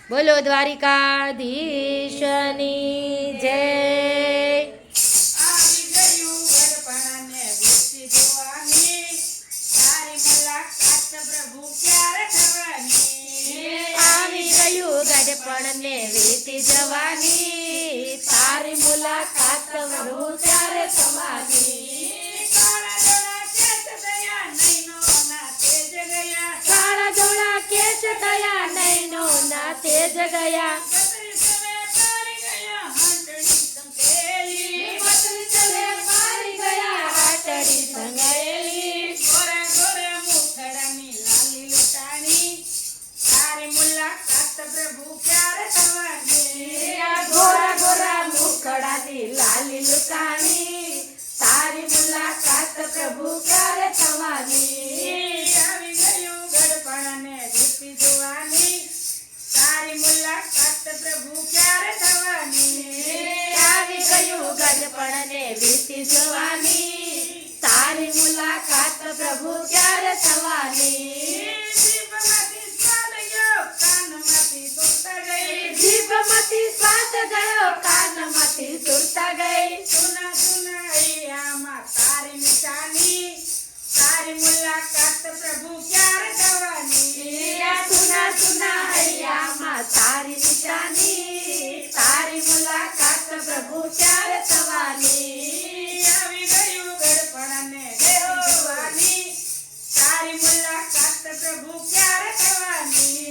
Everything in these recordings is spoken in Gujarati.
બોલો દ્વારિકાધીશની જય। આવી ગયું ગઢપણ ને વીતી જવાની, તારી મુલાકાત પ્રભુ ક્યારે થવાની। કાળા ધોળા કેસ થયા નૈનો ના તેજ ગયા, હાટડી સંગેલી। ગોરા ગોરા મુખડાની લાલી લુટાણી, તારી મુલાકાત પ્રભુ ક્યારે થવાની। આવી ગયું ગઢપણ ને વીતી જવાની, તારી મુલાકાત પ્રભુ ક્યારે થવાની। આવી ગયું ગઢપણ ને વીતી જવાની, તારી મુલાકાત પ્રભુ ક્યારે થવાની। જીભમાંથી સ્વાદ ગયો કાનમાંથી સુરતા ગઈ, સુના સુના હૈયામાં તારી નિશાની, તારી મુલાકાત પ્રભુ ક્યારે થવાની। સુના સુના હૈયામાં તારી નિશાની, તારી મુલાકાત પ્રભુ ક્યારે થવાની। આવી ગયું ગઢપણ ને વીતી જવાની, તારી મુલાકાત પ્રભુ ક્યારે થવાની।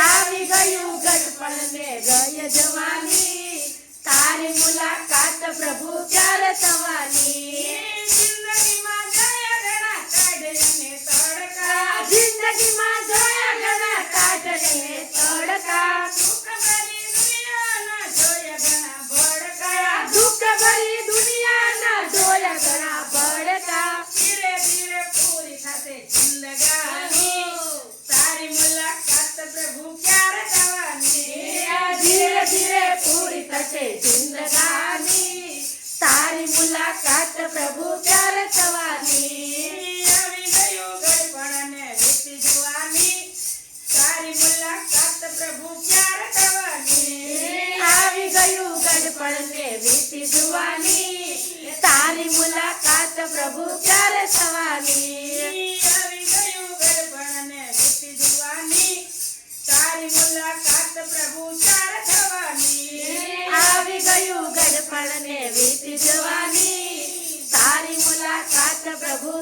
આવી ગયું ગઢપણ ને ગય જવાની, તારી મુલાકાત પ્રભુ ક્યારે થવાની। જિંદગીમાં જોયા ઘણા કાઢ અને તડકા, જિંદગીમાં જોયા ઘણા કાઢ ને તડકા, દુઃખભરી દુનિયાના જોયા ઘણા ભડકા, દુઃખ ભરી દુનિયાના જોયા ઘણા ભડકા। ધીરે ધીરે પૂરી થશે જિંદગાની, તારી મુલાકાત પ્રભુ ક્યારે થવાની। ધીરે ધીરે પૂરી થશે જિંદગાની, તારી મુલાકાત પ્રભુ ક્યારે થવાની। આવી ગયું ગઢપણ ને વીતી જવાની, તારી મુલાકાત પ્રભુ ક્યારે થવાની। આવી ગયું ગઢપણ ને વીતી જવાની, તારી મુલાકાત પ્રભુ ક્યારે થવાની। આવી ગયું ગઢપણ ને વીતી જવાની, તારી મુલાકાત પ્રભુ ક્યારે થવાની। આવી ગયું ગઢપણ ને વીતી જવાની, તારી મુલાકાત પ્રભુ